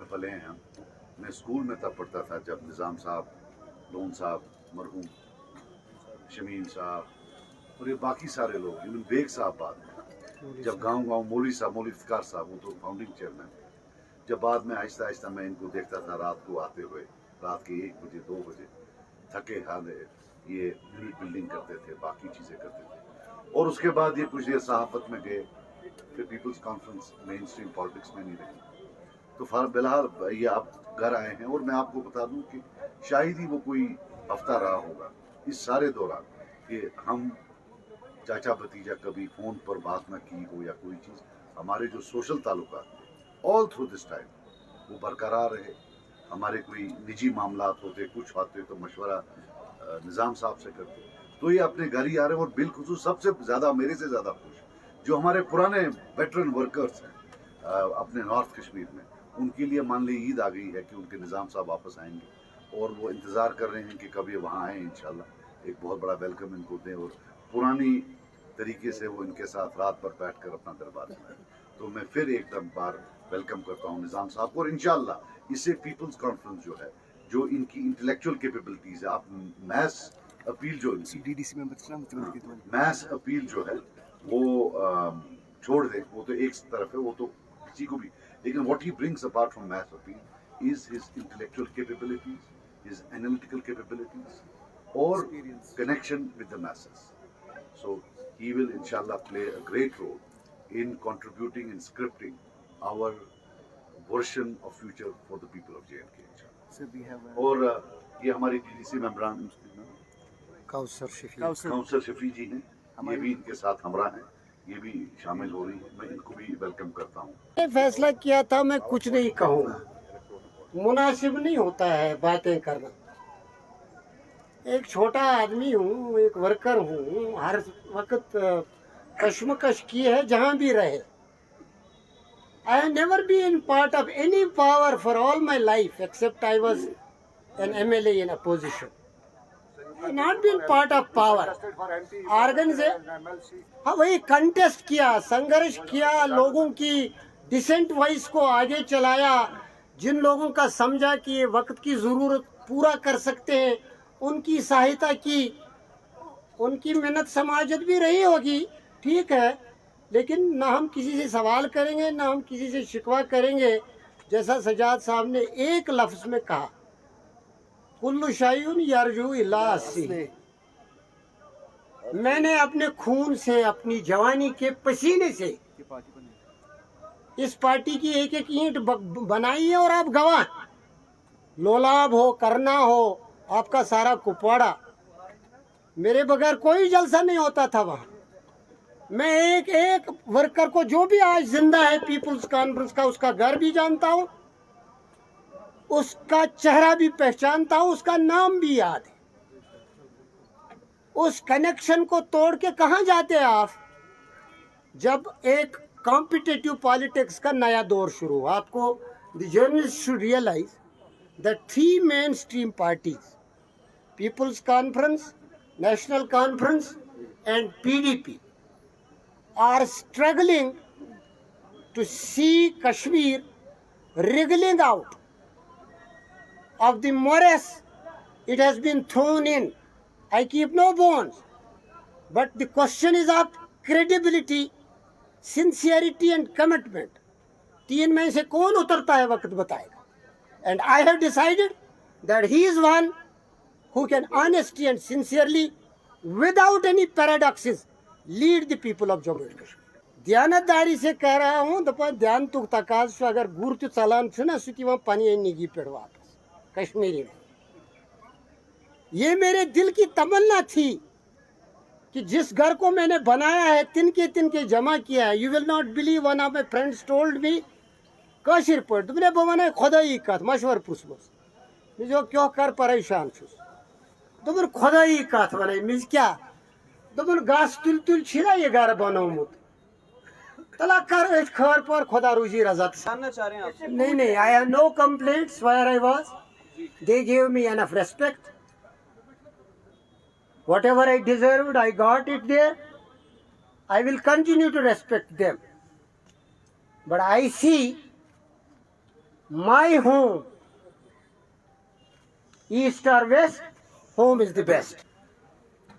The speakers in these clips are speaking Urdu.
میں پلے ہیں ہم. میں اسکول میں تب پڑھتا تھا جب نظام صاحب، لون صاحب، مرحوم شمیم صاحب اور یہ باقی سارے لوگ، ایون بیگ صاحب بعد میں، جب گاؤں گاؤں مولوی صاحب، مولوی افتخار صاحب، وہ تو فاؤنڈنگ چیئرمین تھے. جب بعد میں آہستہ آہستہ میں ان کو دیکھتا تھا رات کو آتے ہوئے، رات کے 1 بجے 2 بجے تھکے حالے یہ یونٹ بلڈنگ کرتے تھے، باقی چیزیں کرتے تھے. اور اس کے بعد یہ کچھ دیر صحافت میں گئے، پھر پیپلز کانفرنس، مین اسٹریم پالیٹکس میں نہیں رہی. تو بہرحال یہ آپ گھر آئے ہیں، اور میں آپ کو بتا دوں کہ شاید ہی وہ کوئی ہفتہ رہا ہوگا اس سارے دوران کہ ہم چاچا بھتیجا کبھی فون پر بات نہ کی ہو، یا کوئی چیز. ہمارے جو سوشل تعلقات آل تھرو دس ٹائم وہ برقرار رہے. ہمارے کوئی نجی معاملات ہوتے، کچھ ہوتے تو مشورہ نظام صاحب سے کرتے. تو یہ اپنے گھر ہی آ رہے ہیں، اور بالخصوص سب سے زیادہ میرے سے زیادہ خوش جو ہمارے پرانے ویٹرن ورکرز ہیں اپنے نارتھ کشمیر میں. ان کے لیے مان لی عید آ گئی ہے کہ ان کے نظام صاحب واپس آئیں گے، اور وہ انتظار کر رہے ہیں کہ کب یہ وہاں آئیں انشاءاللہ. ایک بہت بڑا ویلکم ان کو دیں، اور پرانی طریقے سے وہ ان کے ساتھ رات بھر بیٹھ کر اپنا دربار چلائیں. تو میں پھر ایک دم بار ویلکم کرتا ہوں نظام صاحب کو، اور انشاءاللہ اس سے پیپلز کانفرنس جو ہے، جو ان کی انٹلیکچوئل کیپیبلٹیز ہے، آپ میس اپیل جو میس اپیل جو ہے وہ چھوڑ دیں. وہ تو ایک طرف ہے، وہ تو کسی کو بھی، لیکن what he brings apart from mass appeal is his intellectual capabilities, his analytical capabilities اور connection with the masses. So he will inshallah play a great role in contributing and scripting our version of future for the people of J&K inshallah. اور یہ ہماری DDC ممبران کاؤنسلر شفیع جی ہیں، یہ بھی ان کے ساتھ ہمراہ ہیں، یہ بھی شامل ہو رہی ہیں. میں ان کو بھی ویلکم کرتا ہوں. نے فیصلہ کیا تھا میں کچھ نہیں کہوں گا، مناسب نہیں ہوتا ہے باتیں کرنا. ایک چھوٹا آدمی ہوں، ایک ورکر ہوں، ہر وقت کشمکش کی ہے جہاں بھی رہے. I have never been part of any power for all my life except I was an MLA in opposition. I have not been part of power. ہاں وہی کنٹیسٹ کیا، سنگرش کیا، لوگوں کی ڈسینٹ وائس کو آگے چلایا. جن لوگوں کا سمجھا کہ یہ وقت کی ضرورت پورا کر سکتے ہیں ان کی سہایتا کی. ان کی محنت سماجت بھی رہی ہوگی، ٹھیک ہے، لیکن نہ ہم کسی سے سوال کریں گے، نہ ہم کسی سے شکوہ کریں گے. جیسا سجاد صاحب نے ایک لفظ میں کہا، کل شیء یرجو الی اصلہ. میں نے اپنے خون سے، اپنی جوانی کے پسینے سے اس پارٹی کی ایک ایک اینٹ بنائی ہے، اور آپ گواہ. لولاب ہو، کرنا ہو، آپ کا سارا کپواڑا، میرے بغیر کوئی جلسہ نہیں ہوتا تھا وہاں. میں ایک ایک ورکر کو جو بھی آج زندہ ہے پیپلز کانفرنس کا، اس کا گھر بھی جانتا ہوں، اس کا چہرہ بھی پہچانتا ہوں، اس کا نام بھی یاد ہے. اس کنیکشن کو توڑ کے کہاں جاتے آپ؟ جب ایک کمپٹیٹو پالیٹکس کا نیا دور شروع ہوا. آپ کو the journalist should realise that 3 mainstream parties, People's Conference, National Conference and PDP, are struggling to see Kashmir wriggling out of the morass it has been thrown in. I keep no bones, but the question is of credibility, sincerity and commitment. 3 میں سے کون اترتا ہے وقت بتائے گا. And I have decided that he is one who can honestly and sincerely, without any paradoxes, lead the people of Jammu and Kashmir. دیانتداری سے کہہ رہا ہوں، دپا دیان تو تقاض اگر گر تو چلان چھنا ستی وہاں پانی نگی پڑ واپس کشمیری میں. یہ میرے دل کی تمنا تھی کہ جس گھر کو میں نے بنایا ہے، تن کے جمع کیا ہے. You will not believe, one of my friends told me, کاشر پٲٹھۍ دوٚپُن ہے بہٕ وَنَے خۄدٲیی کَتھ، مشوَرٕ پرٛژھمَس. مےٚ دوٚپ کیٛاہ کَر پریشان چھُس. دوٚپُن خۄدٲیی کَتھ وَنَے. مےٚ کیٛاہ؟ دوٚپُن گاسہٕ تُلۍ چھُے نا یہِ گَرٕ بنومُت، تَلا کر أتھۍ خٲر پٲر، خۄدا روٗزی رضا. نہیں I have no complaints where I was. They gave me enough respect. Whatever I deserved, I got it there. I will continue to respect them. But I see my home, east or west, home is the best.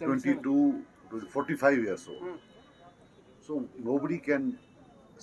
22, 45 years old. So nobody can